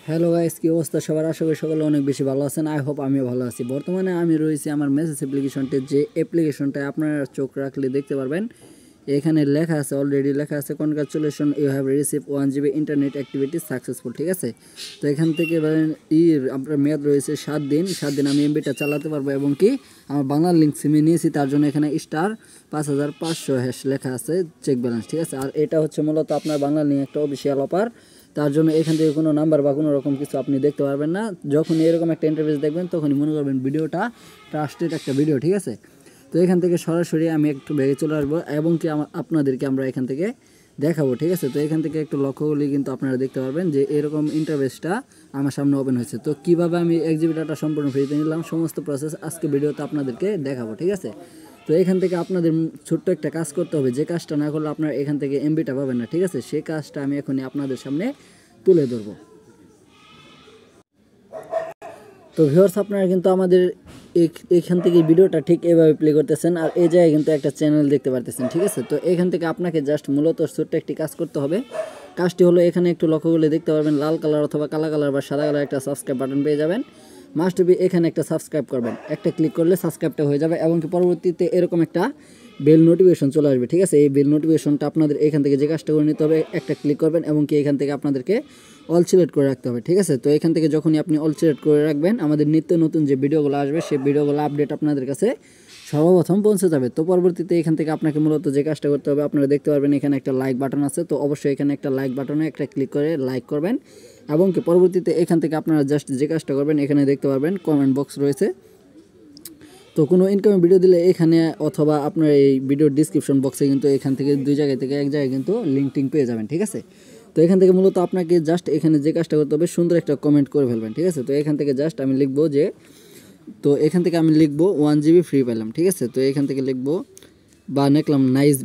Hello guys, কি অবস্থা সবার? আশা করি সকলে অনেক বেশি ভালো আছেন। আই হোপ আমিও ভালো আছি। বর্তমানে আমি রয়েছি আমার মেসেজ অ্যাপ্লিকেশনটি, যে অ্যাপ্লিকেশনটায় আপনারা চোখ রাখলে দেখতে পারবেন এখানে লেখা আছে, অলরেডি লেখা আছে congratulation, you have receive 1 GB internet activity successful. ঠিক আছে, তো এখান থেকে আপনার মেয়াদ রয়েছে 7 দিন। 7 দিন আমি এমবিটা চালাতে পারবো এবং কি আমার বাংলা লিঙ্ক সিমে নিয়েছি, তার জন্য এখানে স্টার 5500 হ্যাশ লেখা আছে চেক ব্যালেন্স। ঠিক আছে, আর এটা হচ্ছে মূলত আপনার বাংলা লিঙ্ক একটা অফিসিয়াল অফার, তার জন্য এখান থেকে কোনো নাম্বার বা কোনো রকম কিছু আপনি দেখতে পারবেন না। যখন এরকম একটা ইন্টারফেস দেখবেন তখনই মনে করবেন ভিডিওটা ট্রাস্টেড একটা ভিডিও। ঠিক আছে, তো এখান থেকে সরাসরি আমি একটু ব্যাগে চলে আসবো এবং কি আপনাদেরকে আমরা এখান থেকে দেখাবো। ঠিক আছে, তো এখান থেকে একটু লক্ষ্য করলে কিন্তু আপনারা দেখতে পারবেন যে এরকম ইন্টারফেসটা আমার সামনে ওপেন হয়েছে। তো কীভাবে আমি 1 GB ডাটা সম্পূর্ণ ফ্রিতে নিলাম সমস্ত প্রসেস আজকে ভিডিওতে আপনাদেরকে দেখাবো। ঠিক আছে, তো এখান থেকে আপনাদের ছোট্ট একটা কাজ করতে হবে, যে কাজটা না করলে আপনারা এখান থেকে এমবিটা পাবেন না। ঠিক আছে, সেই কাজটা আমি এখনই আপনাদের সামনে তুলে ধরবো। তো ভিউয়ার্স, আপনারা কিন্তু আমাদের এখান থেকে ভিডিওটা ঠিক এভাবে প্লে করতেছেন, আর এই জায়গায় কিন্তু একটা চ্যানেল দেখতে পারতেছেন। ঠিক আছে, তো এখান থেকে আপনাকে জাস্ট মূলত ছোট্ট একটি কাজ করতে হবে। কাজটি হলো, এখানে একটু লক্ষ্য করলে দেখতে পারবেন লাল কালার অথবা কালো কালার বা সাদা কালার একটা সাবস্ক্রাইব বাটন পেয়ে যাবেন। মাস্ট বি এখানে একটা সাবস্ক্রাইব করবেন, একটা ক্লিক করলে সাবস্ক্রাইবটা হয়ে যাবে এবং কি পরবর্তীতে এরকম একটা বেল নোটিফিকেশন চলে আসবে। ঠিক আছে, এই বেল নোটিফিকেশনটা আপনাদের এখান থেকে যে কাজটা করে নিতে হবে, একটা ক্লিক করবেন এবং কি এখান থেকে আপনাদেরকে অল সিলেক্ট করে রাখতে হবে। ঠিক আছে, তো এখান থেকে যখনই আপনি অল সিলেক্ট করে রাখবেন আমাদের নিত্য নতুন যে ভিডিওগুলো আসবে সেই ভিডিওগুলো আপডেট আপনাদের কাছে সর্বপ্রথম পৌঁছে যাবে। তো পরবর্তীতে এখান থেকে আপনাকে মূলত যে কাজটা করতে হবে, আপনারা দেখতে পারবেন এখানে একটা লাইক বাটন আছে, তো অবশ্যই এখানে একটা লাইক বাটনে একটা ক্লিক করে লাইক করবেন এবং কি পরবর্তীতে এখান থেকে আপনারা জাস্ট যে কাজটা করবেন, এখানে দেখতে পারবেন কমেন্ট বক্স রয়েছে। তো কোনো ইনকামের ভিডিও দিলে এখানে অথবা আপনার এই ভিডিওর ডিসক্রিপশন বক্সে কিন্তু এখান থেকে দুই জায়গায় থেকে এক জায়গায় কিন্তু লিঙ্ক টিঙ্ক পেয়ে যাবেন। ঠিক আছে, তো এখান থেকে মূলত আপনাকে জাস্ট এখানে যে কাজটা করতে হবে, সুন্দর একটা কমেন্ট করে ফেলবেন। ঠিক আছে, তো এখান থেকে জাস্ট আমি লিখবো যে, তো এখান থেকে আমি লিখবো 1 GB ফ্রি পেলাম। ঠিক আছে, তো এখান থেকে লিখবো বা লিখলাম নাইস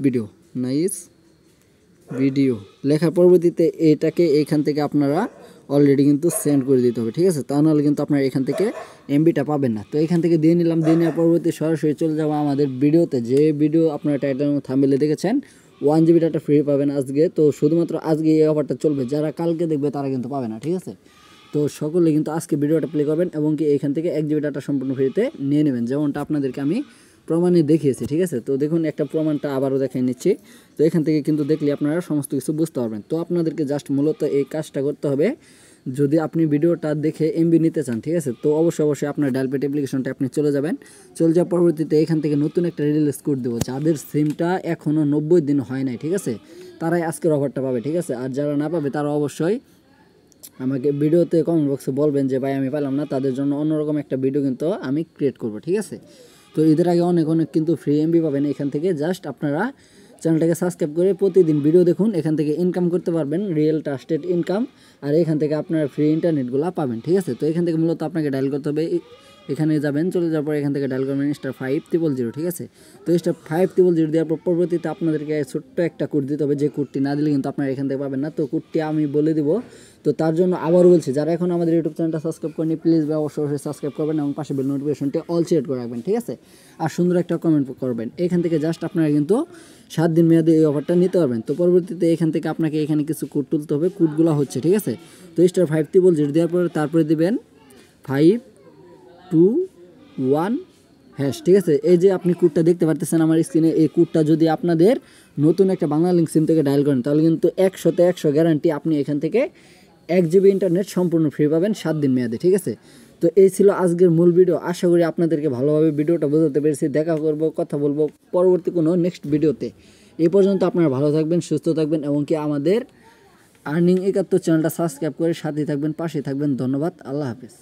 ভিডিও লেখার পরবর্তীতে এটাকে এখান থেকে আপনারা অলরেডি কিন্তু সেন্ড করে দিতে হবে। ঠিক আছে, তা নাহলে কিন্তু আপনারা এখান থেকে এমবিটা পাবেন না। তো এখান থেকে দিয়ে নিলাম, দিয়ে নেওয়ার পরবর্তী সরাসরি চলে যাবো আমাদের ভিডিওতে, যে ভিডিও আপনারা টাইটেল থাম্বনেলে দেখেছেন 1 GB ডাটা ফ্রি পাবেন আজকে। তো শুধুমাত্র আজকে এই অফারটা চলবে, যারা কালকে দেখবে তারা কিন্তু পাবে না। ঠিক আছে, তো সকলে কিন্তু আজকে ভিডিওটা প্লে করবেন এবং কি এখান থেকে 1 GB ডাটা সম্পূর্ণ ফ্রিতে নিয়ে নেবেন, যেমনটা আপনাদেরকে আমি প্রমাণে দেখিয়েছি। ঠিক আছে, তো দেখুন একটা প্রমাণটা আবারও দেখিয়ে নিচ্ছি। তো এখান থেকে কিন্তু দেখলে আপনারা সমস্ত কিছু বুঝতে পারবেন। তো আপনাদেরকে জাস্ট মূলত এই কাজটা করতে হবে, যদি আপনি ভিডিওটা দেখে এমবি নিতে চান। ঠিক আছে, তো অবশ্যই আপনার ডায়ালপ্যাড অ্যাপ্লিকেশনটা আপনি চলে যাবেন। চলে যাওয়ার পরবর্তীতে এখান থেকে নতুন একটা রিলিজ কোড দেবো, যাদের সিমটা এখনও 90 দিন হয় নাই। ঠিক আছে, তারাই আজকের অফারটা পাবে। ঠিক আছে, আর যারা না পাবে তারা অবশ্যই আমাকে ভিডিওতে কমেন্ট বক্সে বলবেন যে ভাই আমি পেলাম না, তাদের জন্য অন্যরকম একটা ভিডিও কিন্তু আমি ক্রিয়েট করব। ঠিক আছে, তো ঈদের আগে অনেক কিন্তু ফ্রি এমবি পাবেন এখান থেকে। জাস্ট আপনারা চ্যানেলটাকে সাবস্ক্রাইব করে প্রতিদিন ভিডিও দেখুন, এখান থেকে ইনকাম করতে পারবেন, রিয়েল ট্রাস্টেড ইনকাম, আর এখান থেকে আপনারা ফ্রি ইন্টারনেটগুলো পাবেন। ঠিক আছে, তো এখান থেকে মূলত আপনাকে ডায়াল করতে হবে, এখানে যাবেন, চলে যাওয়ার পর এখান থেকে ডায়াল করবেন *5000। ঠিক আছে, তো *5000 দেওয়ার পর পরবর্তীতে আপনাদেরকে ছোট্ট একটা কোড দিতে হবে, যে কোডটি না দিলে কিন্তু আপনারা এখান থেকে পাবেন না। তো কোডটি আমি বলে দিব। তো তার জন্য আবারও বলছি, যারা এখন আমাদের ইউটিউব চ্যানেলটা সাবস্ক্রাইব করেনি প্লিজ অবশ্যই সাবস্ক্রাইব করবেন এবং পাশে বেল নোটিফিকেশনটি অল সিলেক্ট করে রাখবেন। ঠিক আছে, আর সুন্দর একটা কমেন্ট করবেন। এখান থেকে জাস্ট আপনারা কিন্তু 7 দিন মেয়াদে এই অফারটা নিতে পারবেন। তো পরবর্তীতে এখান থেকে আপনাকে এখানে কিছু কোড তুলতে হবে, কোডগুলো হচ্ছে, ঠিক আছে, তো *5000 দেওয়ার পরে তারপরে দেবেন 521#। ঠিক আছে, এই যে আপনি কোডটা দেখতে পারতেছেন আমার স্ক্রিনে, এই কোডটা যদি আপনাদের নতুন একটা বাংলা লিঙ্ক সিম থেকে ডায়াল করেন তাহলে কিন্তু 100% গ্যারান্টি আপনি এখান থেকে 1 GB ইন্টারনেট সম্পূর্ণ ফ্রি পাবেন 7 দিন মেয়াদে। ঠিক আছে, তো এই ছিল আজকের মূল ভিডিও। আশা করি আপনাদেরকে ভালোভাবে ভিডিওটা বোঝাতে পেরেছি। দেখা করব, কথা বলবো পরবর্তী কোনো নেক্সট ভিডিওতে। এই পর্যন্ত আপনারা ভালো থাকবেন, সুস্থ থাকবেন এবং কি আমাদের আর্নিং 71 চ্যানেলটা সাবস্ক্রাইব করে সাথে থাকবেন, পাশে থাকবেন। ধন্যবাদ, আল্লাহ হাফেজ।